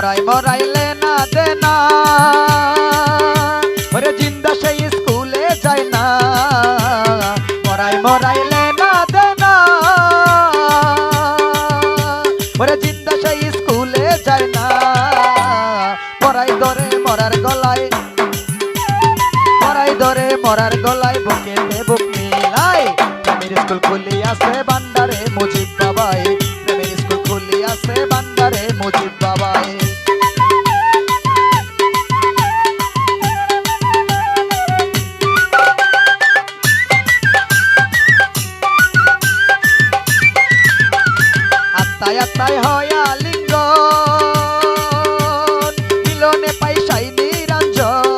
মরাই মরাইলে না দে না ওরে জিন্দা সেই স্কুলে যায় না মরাই মরাইলে না দে না ওরে জিন্দা সেই স্কুলে যায় না মরাই ধরে মরার গলায় মরাই ধরে মরার গলায় বুকেতে বুক মিলাই স্কুল খুলি আছে বান্দা